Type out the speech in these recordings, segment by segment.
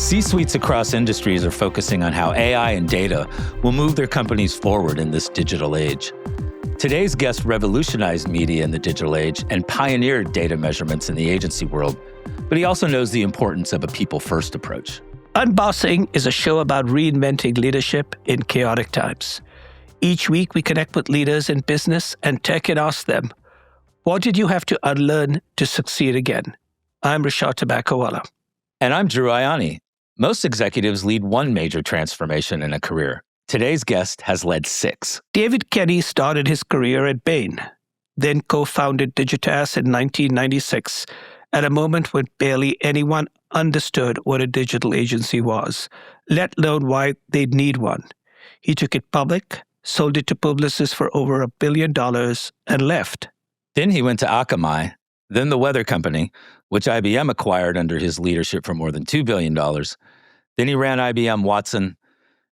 C-suites across industries are focusing on how AI and data will move their companies forward in this digital age. Today's guest revolutionized media in the digital age and pioneered data measurements in the agency world, but he also knows the importance of a people-first approach. Unbossing is a show about reinventing leadership in chaotic times. Each week, we connect with leaders in business and tech and ask them, what did you have to unlearn to succeed again? I'm Rishad Tobaccowala. And I'm Drew Ianni. Most executives lead one major transformation in a career. Today's guest has led 6. David Kenny started his career at Bain, then co-founded Digitas in 1996, at a moment when barely anyone understood what a digital agency was, let alone why they'd need one. He took it public, sold it to Publicis for over $1 billion, and left. Then he went to Akamai, then the weather company, which IBM acquired under his leadership for more than $2 billion. Then he ran IBM Watson,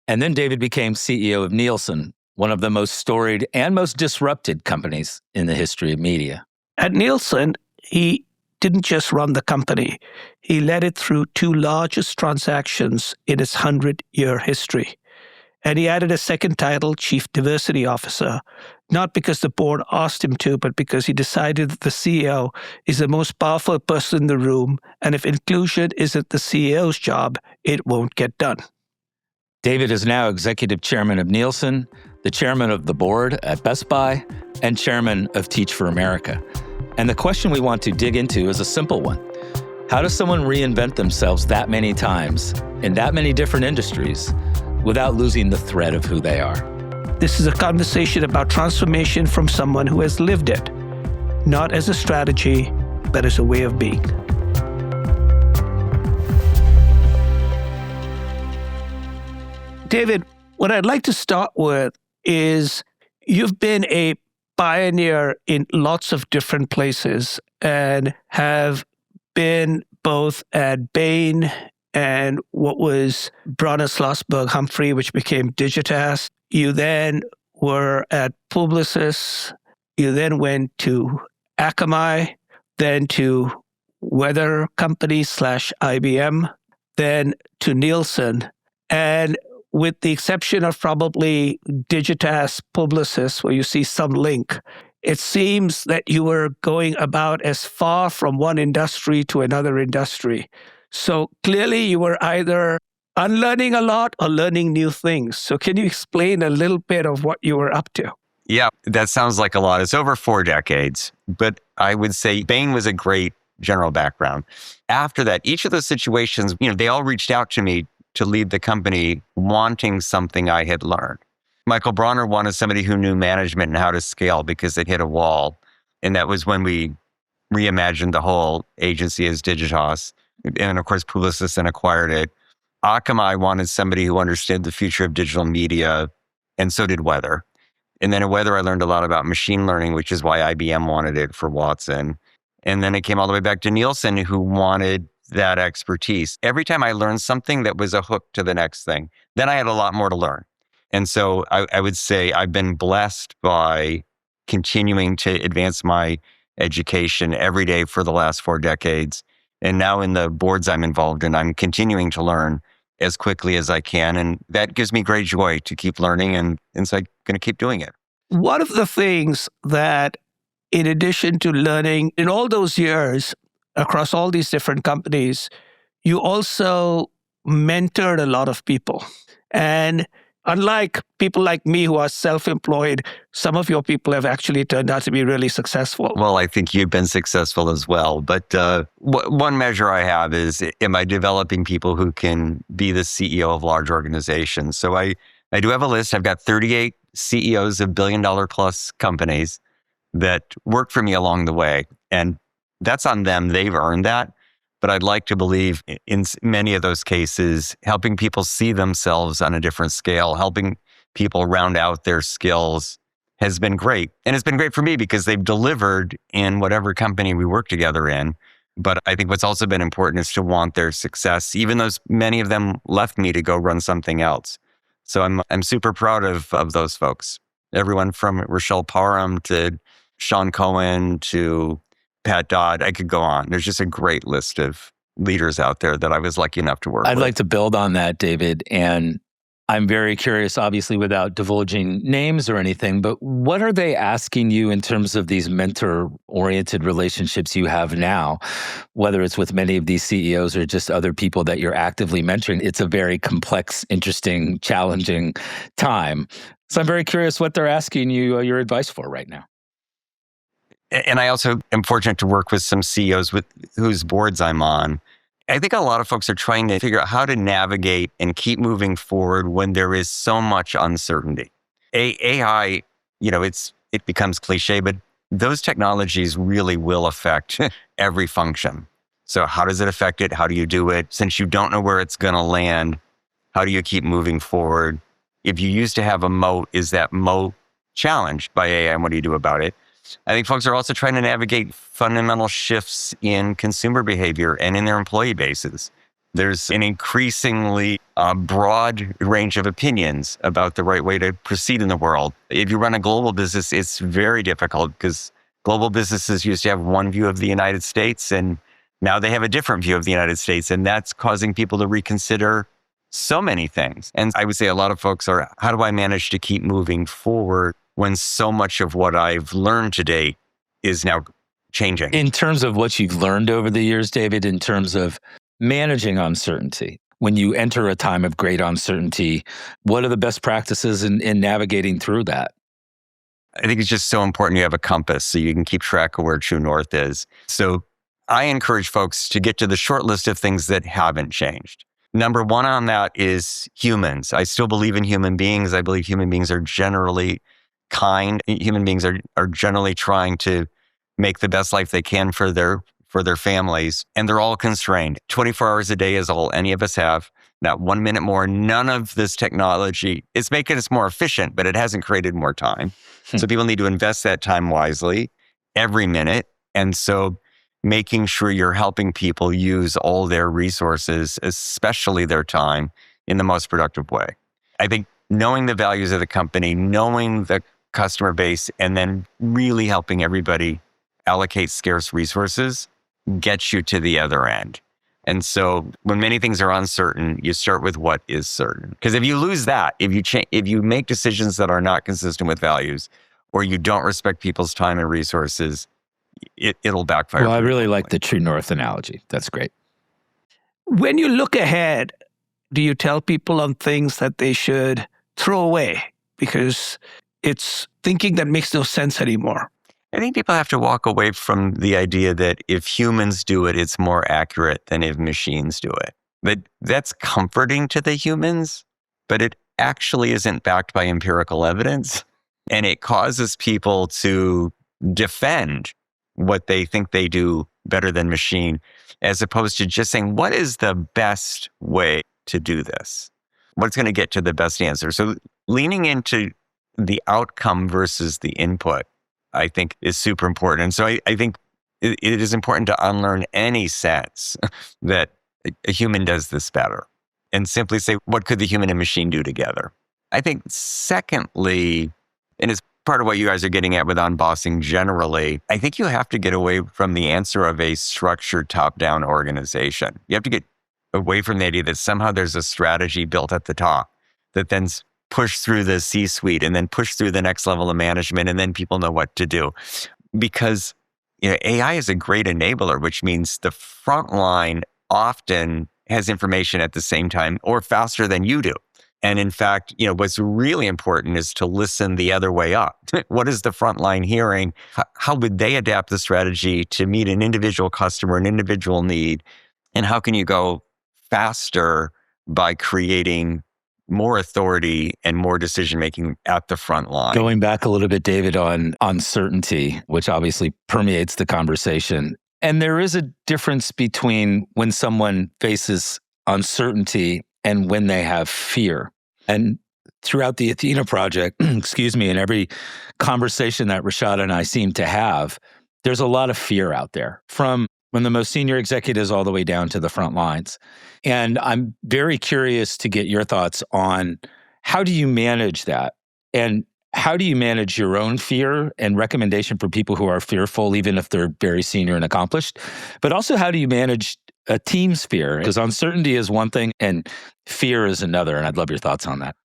and then David became CEO of Nielsen, one of the most storied and most disrupted companies in the history of media. At Nielsen, he didn't just run the company. He led it through 2 largest transactions in its 100-year history. And he added a second title, Chief Diversity Officer, not because the board asked him to, but because he decided that the CEO is the most powerful person in the room, and if inclusion isn't the CEO's job, it won't get done. David is now executive chairman of Nielsen, the chairman of the board at Best Buy, and chairman of Teach for America. And the question we want to dig into is a simple one. How does someone reinvent themselves that many times in that many different industries without losing the thread of who they are? This is a conversation about transformation from someone who has lived it, not as a strategy, but as a way of being. David, what I'd like to start with is you've been a pioneer in lots of different places and have been both at Bain and what was Brauner Humphrey, which became Digitas. You then were at Publicis. You then went to Akamai, then to weather company / IBM, then to Nielsen. And with the exception of probably Digitas, Publicis, where you see some link, it seems that you were going about as far from one industry to another industry. So clearly you were either unlearning a lot or learning new things. So can you explain a little bit of what you were up to? Yeah, that sounds like a lot. It's over 4 decades, but I would say Bain was a great general background. After that, each of those situations, they all reached out to me to lead the company wanting something I had learned. Michael Brauner wanted somebody who knew management and how to scale because it hit a wall. And that was when we reimagined the whole agency as Digitas. And of course, Publicis then acquired it. Akamai wanted somebody who understood the future of digital media, and so did weather. And then at weather, I learned a lot about machine learning, which is why IBM wanted it for Watson. And then it came all the way back to Nielsen, who wanted that expertise. Every time I learned something that was a hook to the next thing, then I had a lot more to learn. And so I would say I've been blessed by continuing to advance my education every day for the last 4 decades. And now in the boards I'm involved in, I'm continuing to learn as quickly as I can. And that gives me great joy to keep learning. And so I'm going to keep doing it. One of the things that, in addition to learning in all those years across all these different companies, you also mentored a lot of people. And unlike people like me who are self-employed, some of your people have actually turned out to be really successful. Well, I think you've been successful as well. But one measure I have is, am I developing people who can be the CEO of large organizations? So I do have a list. I've got 38 CEOs of billion-dollar-plus companies that work for me along the way. And that's on them. They've earned that. But I'd like to believe in many of those cases, helping people see themselves on a different scale, helping people round out their skills has been great. And it's been great for me because they've delivered in whatever company we work together in. But I think what's also been important is to want their success, even though many of them left me to go run something else. So I'm super proud of those folks. Everyone from Rochelle Parham to Sean Cohen to Pat Dodd, I could go on. There's just a great list of leaders out there that I was lucky enough to work with. I'd like to build on that, David. And I'm very curious, obviously, without divulging names or anything, but what are they asking you in terms of these mentor-oriented relationships you have now, whether it's with many of these CEOs or just other people that you're actively mentoring? It's a very complex, interesting, challenging time. So I'm very curious what they're asking you your advice for right now. And I also am fortunate to work with some CEOs with whose boards I'm on. I think a lot of folks are trying to figure out how to navigate and keep moving forward when there is so much uncertainty. AI, it becomes cliche, but those technologies really will affect every function. So how does it affect it? How do you do it? Since you don't know where it's going to land, how do you keep moving forward? If you used to have a moat, is that moat challenged by AI, and what do you do about it? I think folks are also trying to navigate fundamental shifts in consumer behavior and in their employee bases. There's an increasingly broad range of opinions about the right way to proceed in the world. If you run a global business, it's very difficult because global businesses used to have one view of the United States, and now they have a different view of the United States. And that's causing people to reconsider so many things. And I would say a lot of folks are, how do I manage to keep moving forward when so much of what I've learned to date is now changing? In terms of what you've learned over the years, David, in terms of managing uncertainty, when you enter a time of great uncertainty, what are the best practices in navigating through that? I think it's just so important you have a compass so you can keep track of where true north is. So I encourage folks to get to the short list of things that haven't changed. Number one on that is humans. I still believe in human beings. I believe human beings are generally kind. Human beings are generally trying to make the best life they can for their families. And they're all constrained. 24 hours a day is all any of us have. Not 1 minute more. None of this technology, it's making us more efficient, but it hasn't created more time. So people need to invest that time wisely every minute. And so making sure you're helping people use all their resources, especially their time, in the most productive way. I think knowing the values of the company, knowing the customer base, and then really helping everybody allocate scarce resources gets you to the other end. And so when many things are uncertain, you start with what is certain. Because if you lose that, if you make decisions that are not consistent with values, or you don't respect people's time and resources, it'll backfire. Well, I really like the true north analogy. That's great. When you look ahead, do you tell people on things that they should throw away because it's thinking that makes no sense anymore? I think people have to walk away from the idea that if humans do it, it's more accurate than if machines do it. But that's comforting to the humans, but it actually isn't backed by empirical evidence. And it causes people to defend what they think they do better than machine, as opposed to just saying, what is the best way to do this? What's going to get to the best answer? So leaning into the outcome versus the input, I think, is super important. And so I think it is important to unlearn any sense that a human does this better and simply say, what could the human and machine do together? I think secondly, and it's part of what you guys are getting at with unbossing generally, I think you have to get away from the answer of a structured top-down organization. You have to get away from the idea that somehow there's a strategy built at the top that then push through the C-suite and then push through the next level of management, and then people know what to do. Because AI is a great enabler, which means the front line often has information at the same time or faster than you do. And in fact, what's really important is to listen the other way up. What is the front line hearing? How would they adapt the strategy to meet an individual customer, an individual need? And how can you go faster by creating more authority and more decision-making at the front line? Going back a little bit, David, on uncertainty, which obviously permeates the conversation. And there is a difference between when someone faces uncertainty and when they have fear. And throughout the Athena project, and every conversation that Rishad and I seem to have, there's a lot of fear out there, from the most senior executives all the way down to the front lines. And I'm very curious to get your thoughts on how do you manage that? And how do you manage your own fear and recommendation for people who are fearful, even if they're very senior and accomplished? But also, how do you manage a team sphere? Because uncertainty is one thing and fear is another. And I'd love your thoughts on that.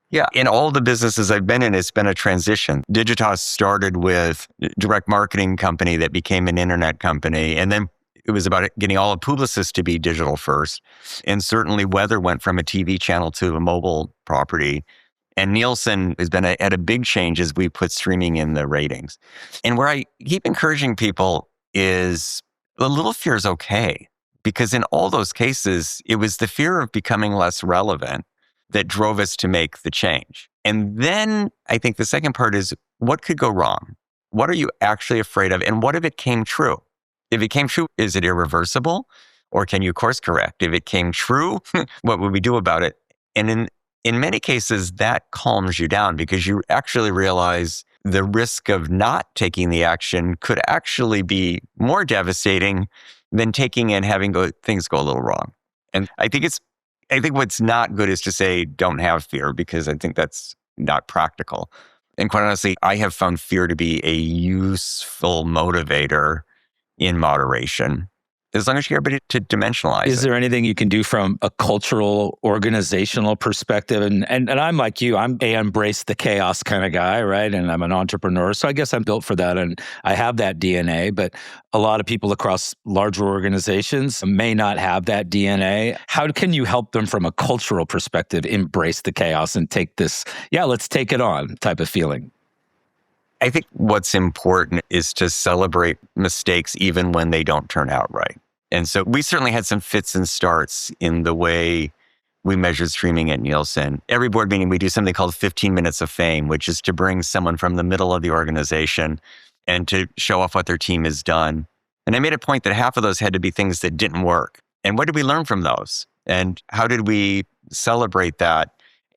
Yeah, in all the businesses I've been in, it's been a transition. Digitas started with a direct marketing company that became an internet company. And then it was about getting all of Publicis to be digital first. And certainly Weather went from a TV channel to a mobile property. And Nielsen has been at a big change as we put streaming in the ratings. And where I keep encouraging people is a little fear is okay. Because in all those cases, it was the fear of becoming less relevant that drove us to make the change. And then I think the second part is what could go wrong? What are you actually afraid of? And what if it came true? If it came true, is it irreversible? Or can you course correct? If it came true, what would we do about it? And in many cases, that calms you down because you actually realize the risk of not taking the action could actually be more devastating than taking and having things go a little wrong. And I think what's not good is to say, don't have fear, because I think that's not practical. And quite honestly, I have found fear to be a useful motivator in moderation, as long as you're able to dimensionalize Is there anything you can do from a cultural, organizational perspective? And I'm like you, I'm a embrace the chaos kind of guy, right? And I'm an entrepreneur. So I guess I'm built for that. And I have that DNA, but a lot of people across larger organizations may not have that DNA. How can you help them from a cultural perspective embrace the chaos and take this, let's take it on type of feeling? I think what's important is to celebrate mistakes even when they don't turn out right. And so we certainly had some fits and starts in the way we measured streaming at Nielsen. Every board meeting, we do something called 15 minutes of fame, which is to bring someone from the middle of the organization and to show off what their team has done. And I made a point that half of those had to be things that didn't work. And what did we learn from those? And how did we celebrate that?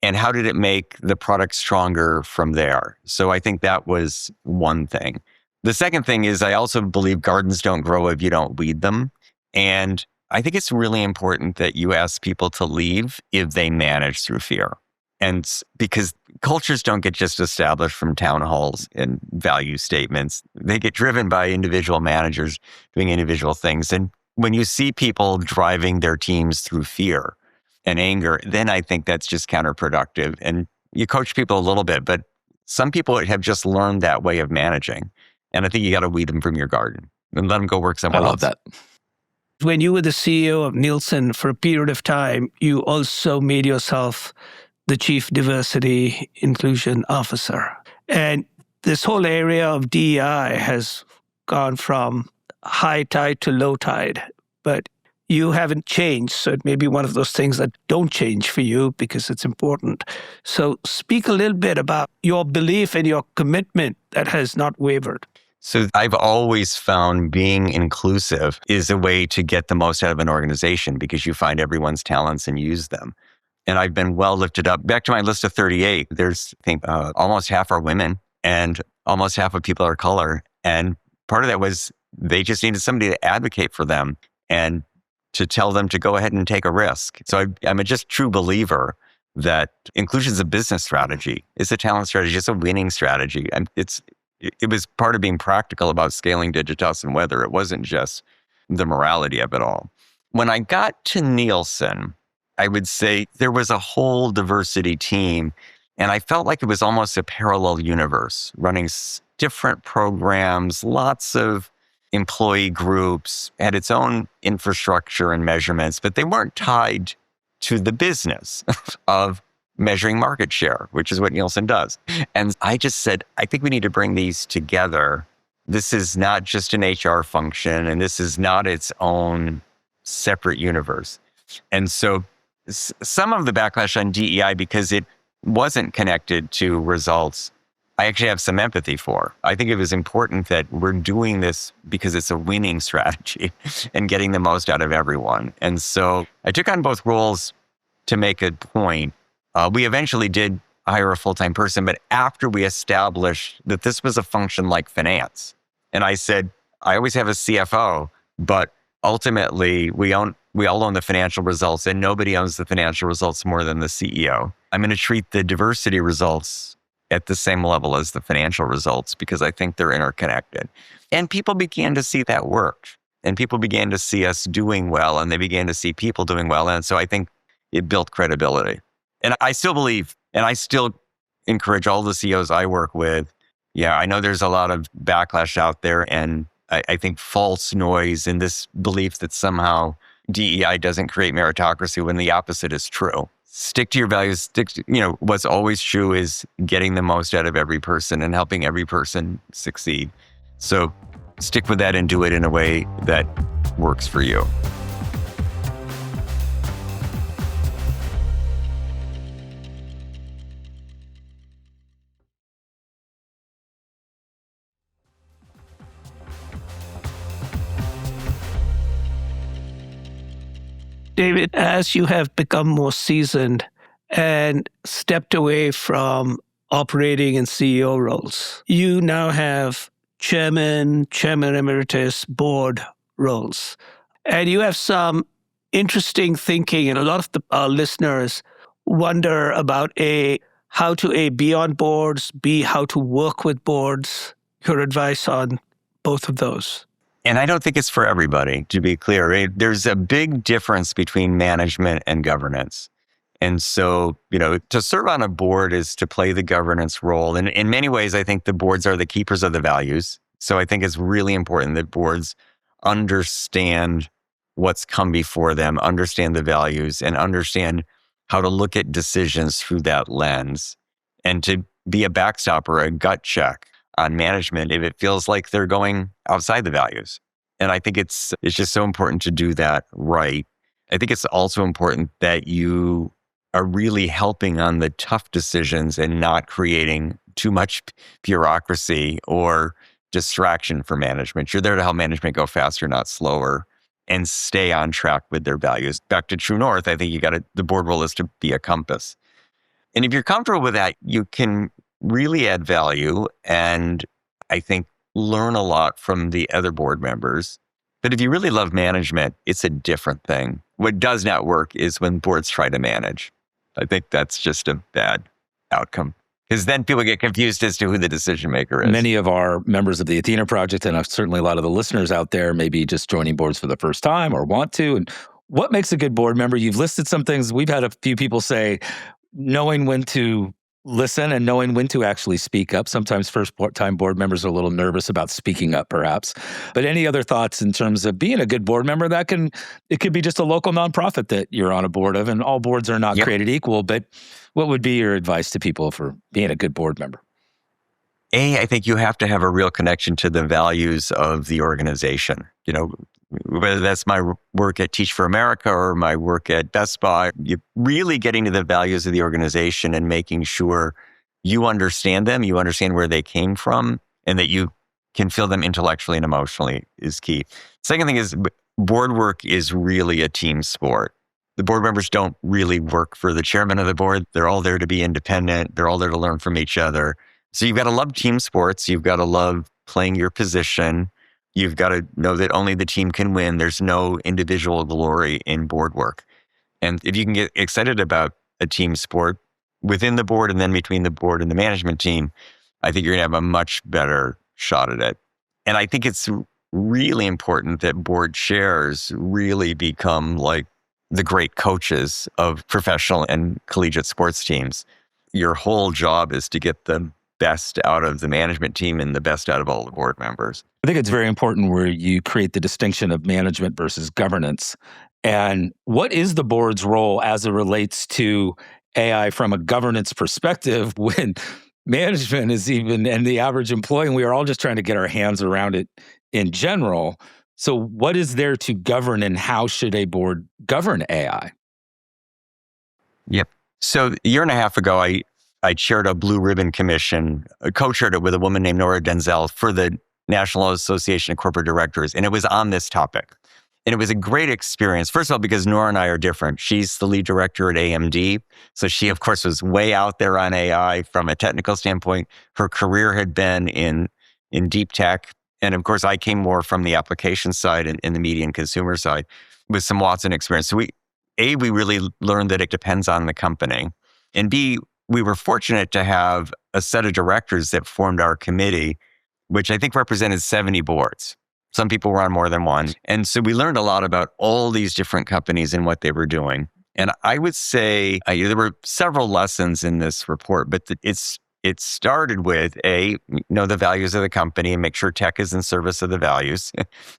And how did it make the product stronger from there? So I think that was one thing. The second thing is I also believe gardens don't grow if you don't weed them. And I think it's really important that you ask people to leave if they manage through fear. And because cultures don't get just established from town halls and value statements. They get driven by individual managers doing individual things. And when you see people driving their teams through fear and anger, then I think that's just counterproductive. And you coach people a little bit, but some people have just learned that way of managing. And I think you got to weed them from your garden and let them go work somewhere else. I love that. When you were the CEO of Nielsen for a period of time, you also made yourself the Chief Diversity Inclusion Officer. And this whole area of DEI has gone from high tide to low tide, but you haven't changed. So it may be one of those things that don't change for you because it's important. So speak a little bit about your belief and your commitment that has not wavered. So I've always found being inclusive is a way to get the most out of an organization because you find everyone's talents and use them. And I've been well lifted up. Back to my list of 38, there's, I think, almost half are women and almost half of people are color. And part of that was they just needed somebody to advocate for them and to tell them to go ahead and take a risk. So I'm a just true believer that inclusion is a business strategy. It's a talent strategy. It's a winning strategy. And it was part of being practical about scaling Digitas and Weather. It wasn't just the morality of it all. When I got to Nielsen, I would say there was a whole diversity team, and I felt like it was almost a parallel universe, running different programs, lots of employee groups, had its own infrastructure and measurements, but they weren't tied to the business of measuring market share, which is what Nielsen does. And I just said, I think we need to bring these together. This is not just an HR function, and this is not its own separate universe. And so some of the backlash on DEI, because it wasn't connected to results, I actually have some empathy for. I think it was important that we're doing this because it's a winning strategy and getting the most out of everyone. And so I took on both roles to make a point. We eventually did hire a full-time person, but after we established that this was a function like finance. And I said, I always have a CFO, but ultimately we all own the financial results and nobody owns the financial results more than the CEO. I'm going to treat the diversity results at the same level as the financial results because I think they're interconnected. And people began to see that worked. and people began to see us doing well, and they began to see people doing well. And so I think it built credibility. And I still believe, and I still encourage all the CEOs I work with. Yeah, I know there's a lot of backlash out there, and I think false noise in this belief that somehow DEI doesn't create meritocracy when the opposite is true. Stick to your values. Stick to, what's always true is getting the most out of every person and helping every person succeed. So stick with that and do it in a way that works for you. David, as you have become more seasoned and stepped away from operating in CEO roles, you now have chairman emeritus, board roles. And you have some interesting thinking, and a lot of our listeners wonder about how to be on boards, B, how to work with boards, your advice on both of those. And I don't think it's for everybody, to be clear. There's a big difference between management and governance. And so, to serve on a board is to play the governance role. And in many ways, I think the boards are the keepers of the values. So I think it's really important that boards understand what's come before them, understand the values, and understand how to look at decisions through that lens, and to be a backstop or a gut check on management if it feels like they're going outside the values. And I think it's just so important to do that right. I think it's also important that you are really helping on the tough decisions and not creating too much bureaucracy or distraction for management. You're there to help management go faster, not slower, and stay on track with their values. Back to True North, I think the board role is to be a compass. And if you're comfortable with that, you can really add value and I think learn a lot from the other board members. But if you really love management, it's a different thing. What does not work is when boards try to manage. I think that's just a bad outcome, because then people get confused as to who the decision maker is. Many of our members of the Athena Project, and certainly a lot of the listeners out there, may be just joining boards for the first time or want to. And what makes a good board member? You've listed some things. We've had a few people say knowing when to listen and knowing when to actually speak up. Sometimes first-time board members are a little nervous about speaking up, perhaps. But any other thoughts in terms of being a good board member? It could be just a local nonprofit that you're on a board of, and all boards are not created equal. But what would be your advice to people for being a good board member? I think you have to have a real connection to the values of the organization. Whether that's my work at Teach for America or my work at Best Buy, you're really getting to the values of the organization and making sure you understand them, you understand where they came from, and that you can feel them intellectually and emotionally is key. Second thing is board work is really a team sport. The board members don't really work for the chairman of the board. They're all there to be independent. They're all there to learn from each other. So you've got to love team sports. You've got to love playing your position. You've got to know that only the team can win. There's no individual glory in board work. And if you can get excited about a team sport within the board and then between the board and the management team, I think you're going to have a much better shot at it. And I think it's really important that board chairs really become like the great coaches of professional and collegiate sports teams. Your whole job is to get the best out of the management team and the best out of all the board members. I think it's very important where you create the distinction of management versus governance. And what is the board's role as it relates to AI from a governance perspective when management is and the average employee, and we are all just trying to get our hands around it in general. So what is there to govern, and how should a board govern AI? Yep. So a year and a half ago, I chaired a Blue Ribbon Commission, co-chaired it with a woman named Nora Denzel for the National Association of Corporate Directors. And it was on this topic. And it was a great experience. First of all, because Nora and I are different. She's the lead director at AMD. So she, of course, was way out there on AI from a technical standpoint. Her career had been in deep tech. And of course, I came more from the application side and in the media and consumer side with some Watson experience. So we really learned that it depends on the company. And B, we were fortunate to have a set of directors that formed our committee, which I think represented 70 boards. Some people were on more than one. And so we learned a lot about all these different companies and what they were doing. And I would say there were several lessons in this report, but it started with know the values of the company and make sure tech is in service of the values.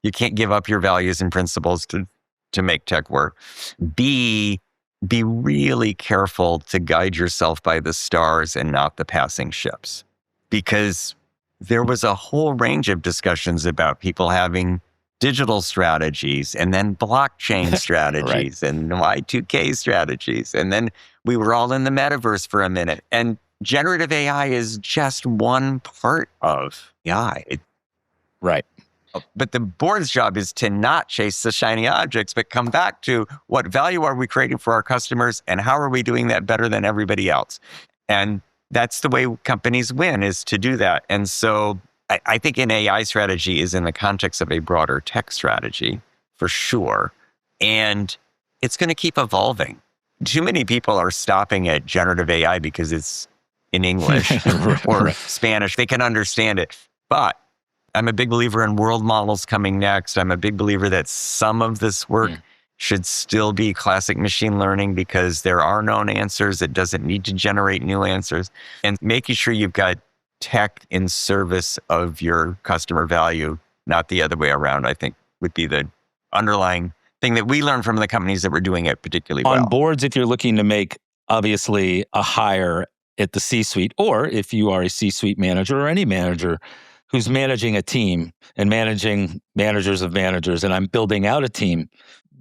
You can't give up your values and principles to make tech work. B, be really careful to guide yourself by the stars and not the passing ships. Because there was a whole range of discussions about people having digital strategies and then blockchain strategies and Y2K strategies. And then we were all in the metaverse for a minute. And generative AI is just one part of AI. Right. But the board's job is to not chase the shiny objects, but come back to what value are we creating for our customers and how are we doing that better than everybody else? And that's the way companies win, is to do that. And so I think an AI strategy is in the context of a broader tech strategy, for sure. And it's going to keep evolving. Too many people are stopping at generative AI because it's in English or Spanish. They can understand it. But I'm a big believer in world models coming next. I'm a big believer that some of this work should still be classic machine learning because there are known answers. It doesn't need to generate new answers. And making sure you've got tech in service of your customer value, not the other way around, I think would be the underlying thing that we learned from the companies that were doing it particularly well. On boards, if you're looking to make, obviously, a hire at the C-suite, or if you are a C-suite manager or any manager who's managing a team and managing managers of managers, and I'm building out a team,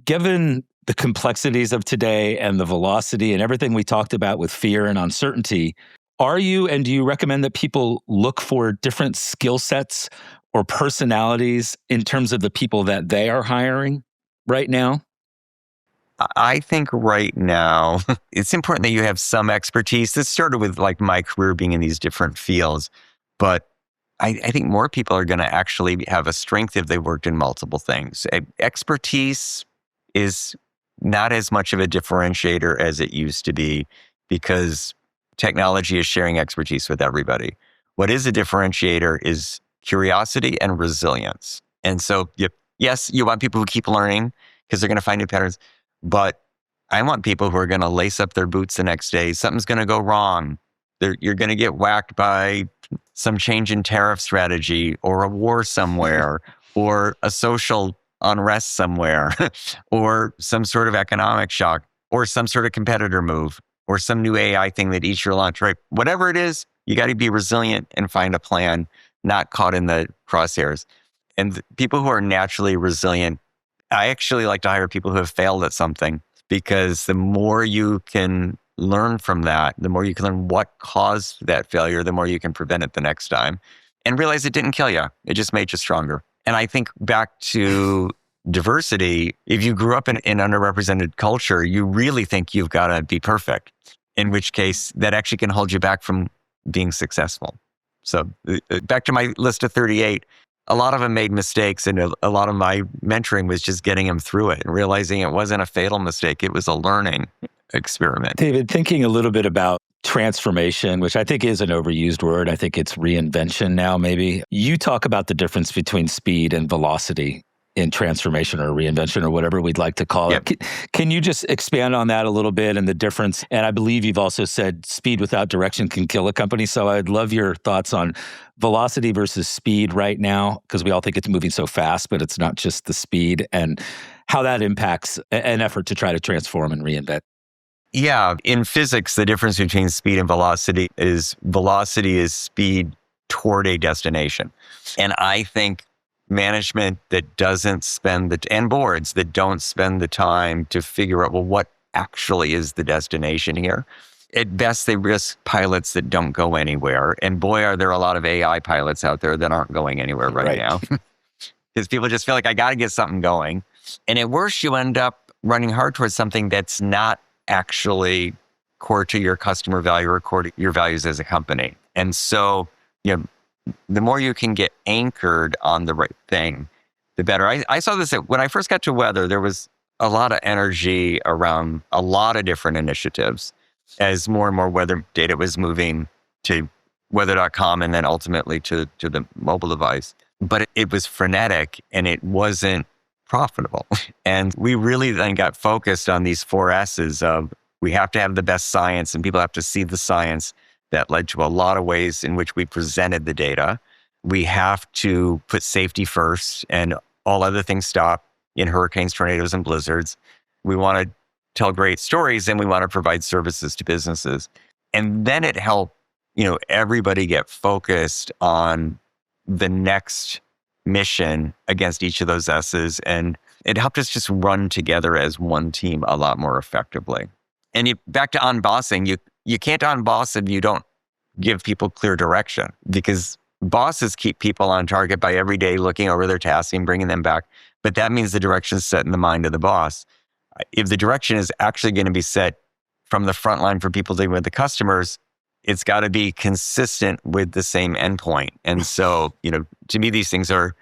given the complexities of today and the velocity and everything we talked about with fear and uncertainty, do you recommend that people look for different skill sets or personalities in terms of the people that they are hiring right now? I think right now, it's important that you have some expertise. This started with like my career being in these different fields, but I think more people are going to actually have a strength if they worked in multiple things. Expertise is not as much of a differentiator as it used to be because technology is sharing expertise with everybody. What is a differentiator is curiosity and resilience. And so, yes, you want people who keep learning because they're going to find new patterns, but I want people who are going to lace up their boots the next day. Something's going to go wrong. You're going to get whacked by some change in tariff strategy or a war somewhere or a social unrest somewhere or some sort of economic shock or some sort of competitor move or some new AI thing that eats your lunch, right? Whatever it is, you got to be resilient and find a plan, not caught in the crosshairs. And people who are naturally resilient, I actually like to hire people who have failed at something because the more you can learn from that, the more you can learn what caused that failure, the more you can prevent it the next time and realize it didn't kill you. It just made you stronger. And I think back to diversity, if you grew up in an underrepresented culture, you really think you've got to be perfect, in which case that actually can hold you back from being successful. So back to my list of 38, a lot of them made mistakes and a lot of my mentoring was just getting them through it and realizing it wasn't a fatal mistake. It was a learning experiment. David, thinking a little bit about transformation, which I think is an overused word. I think it's reinvention now, maybe. You talk about the difference between speed and velocity in transformation or reinvention or whatever we'd like to call it. Can you just expand on that a little bit and the difference? And I believe you've also said speed without direction can kill a company. So I'd love your thoughts on velocity versus speed right now, because we all think it's moving so fast, but it's not just the speed, and how that impacts an effort to try to transform and reinvent. Yeah, in physics, the difference between speed and velocity is speed toward a destination. And I think management that doesn't spend and boards that don't spend the time to figure out, well, what actually is the destination here? At best, they risk pilots that don't go anywhere. And boy, are there a lot of AI pilots out there that aren't going anywhere right now. Because people just feel like, I got to get something going. And at worst, you end up running hard towards something that's not actually core to your customer value or core to your values as a company. And so, the more you can get anchored on the right thing, the better. I saw this when I first got to weather. There was a lot of energy around a lot of different initiatives as more and more weather data was moving to weather.com and then ultimately to the mobile device. but it was frenetic and it wasn't profitable. And we really then got focused on these 4S's of we have to have the best science and people have to see the science. That led to a lot of ways in which we presented the data. We have to put safety first and all other things stop in hurricanes, tornadoes, and blizzards. We want to tell great stories and we want to provide services to businesses. And then it helped, everybody get focused on the next mission against each of those S's. And it helped us just run together as one team a lot more effectively. And back to unbossing, you can't unboss if you don't give people clear direction, because bosses keep people on target by every day looking over their tasks and bringing them back. But that means the direction is set in the mind of the boss. If the direction is actually going to be set from the front line for people dealing with the customers, it's got to be consistent with the same endpoint. And so, to me, these things are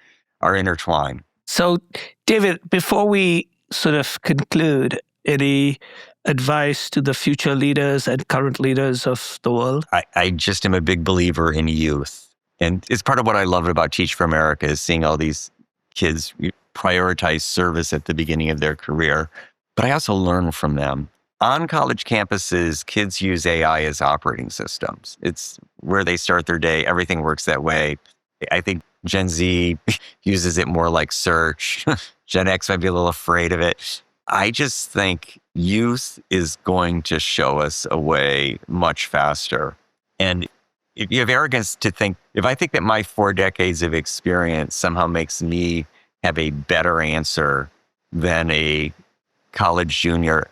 intertwined. So, David, before we sort of conclude, any advice to the future leaders and current leaders of the world? I just am a big believer in youth. And it's part of what I love about Teach for America is seeing all these kids prioritize service at the beginning of their career. But I also learn from them. On college campuses, kids use AI as operating systems. It's where they start their day. Everything works that way. I think Gen Z uses it more like search. Gen X might be a little afraid of it. I just think youth is going to show us a way much faster. And if you have arrogance to think, if I think that my 4 decades of experience somehow makes me have a better answer than a college junior,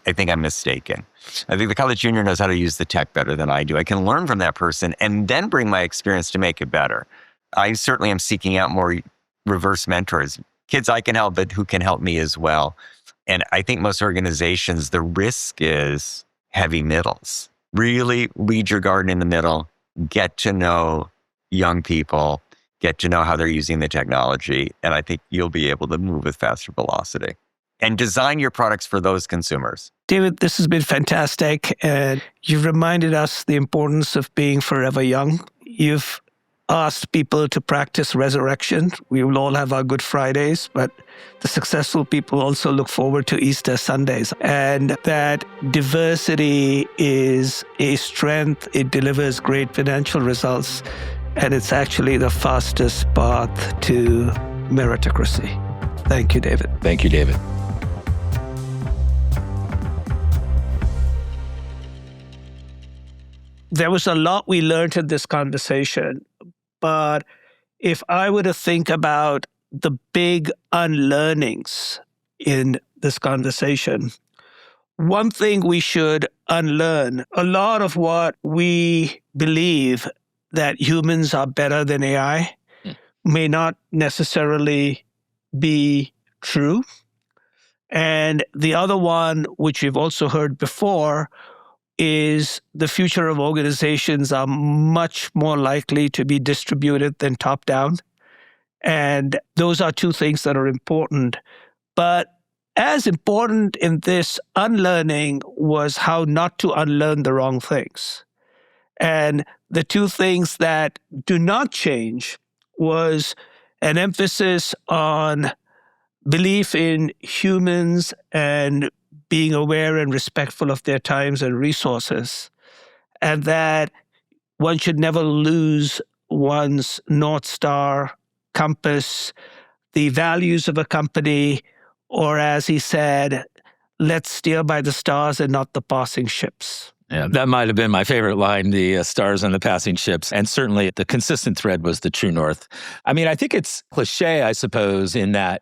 I think I'm mistaken. I think the college junior knows how to use the tech better than I do. I can learn from that person and then bring my experience to make it better. I certainly am seeking out more reverse mentors, kids I can help, but who can help me as well. And I think most organizations, the risk is heavy middles. Really weed your garden in the middle, get to know young people, get to know how they're using the technology. And I think you'll be able to move with faster velocity and design your products for those consumers. David, this has been fantastic. And you've reminded us the importance of being forever young. You've asked people to practice resurrection. We will all have our Good Fridays, but the successful people also look forward to Easter Sundays. And that diversity is a strength. It delivers great financial results. And it's actually the fastest path to meritocracy. Thank you, David. Thank you, David. There was a lot we learned in this conversation, but if I were to think about the big unlearnings in this conversation, one thing we should unlearn, a lot of what we believe that humans are better than AI may not necessarily be true. And the other one, which we've also heard before, is the future of organizations are much more likely to be distributed than top-down. And those are two things that are important. But as important in this unlearning was how not to unlearn the wrong things. And the two things that do not change was an emphasis on belief in humans and being aware and respectful of their times and resources, and that one should never lose one's North Star compass, the values of a company, or as he said, let's steer by the stars and not the passing ships. Yeah, that might have been my favorite line, the stars and the passing ships. And certainly the consistent thread was the true north. I mean, I think it's cliche, I suppose, in that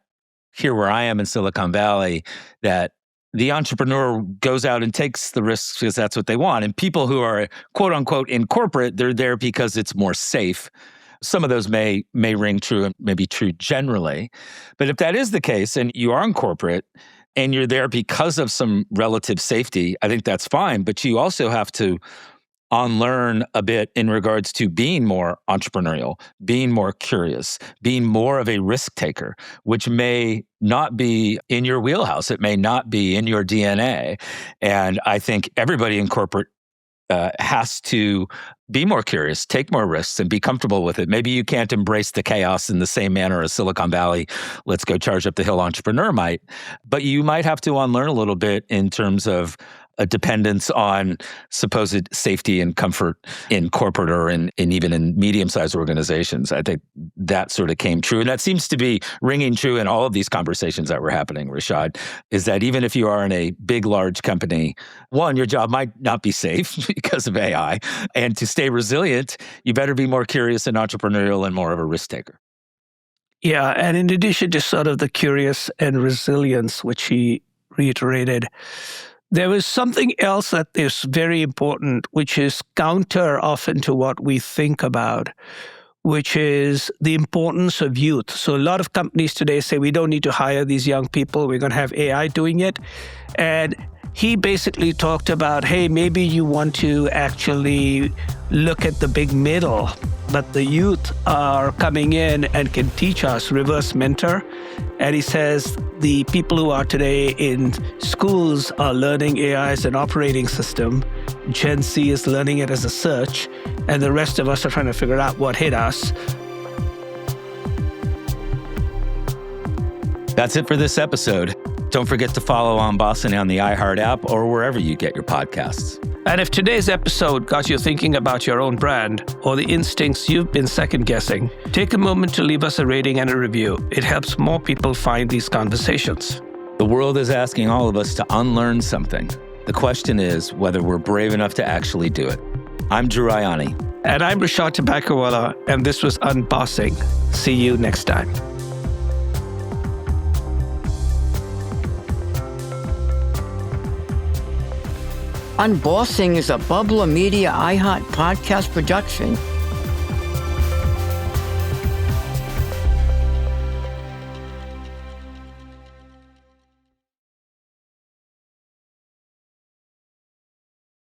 here where I am in Silicon Valley, that the entrepreneur goes out and takes the risks because that's what they want. And people who are, quote unquote, in corporate, they're there because it's more safe. Some of those may ring true and may be true generally. But if that is the case and you are in corporate and you're there because of some relative safety, I think that's fine. But you also have to unlearn a bit in regards to being more entrepreneurial, being more curious, being more of a risk taker, which may not be in your wheelhouse. It may not be in your DNA. And I think everybody in corporate has to be more curious, take more risks, and be comfortable with it. Maybe you can't embrace the chaos in the same manner as Silicon Valley, let's go charge up the hill entrepreneur might, but you might have to unlearn a little bit in terms of a dependence on supposed safety and comfort in corporate or in even in medium-sized organizations. I think that sort of came true. And that seems to be ringing true in all of these conversations that were happening, Rishad, is that even if you are in a big, large company, one, your job might not be safe because of AI. And to stay resilient, you better be more curious and entrepreneurial and more of a risk taker. Yeah. And in addition to sort of the curious and resilience, which he reiterated, there was something else that is very important, which is counter often to what we think about, which is the importance of youth. So a lot of companies today say we don't need to hire these young people. We're going to have AI doing it. And he basically talked about, hey, maybe you want to actually look at the big middle, but the youth are coming in and can teach us, reverse mentor. And he says the people who are today in schools are learning AI as an operating system. Gen Z is learning it as a search. And the rest of us are trying to figure out what hit us. That's it for this episode. Don't forget to follow Unbossing on the iHeart app or wherever you get your podcasts. And if today's episode got you thinking about your own brand or the instincts you've been second-guessing, take a moment to leave us a rating and a review. It helps more people find these conversations. The world is asking all of us to unlearn something. The question is whether we're brave enough to actually do it. I'm Drew Ianni. And I'm Rishad Tobaccowala, and this was Unbossing. See you next time. Unbossing is a Bubbler Media iHeart podcast production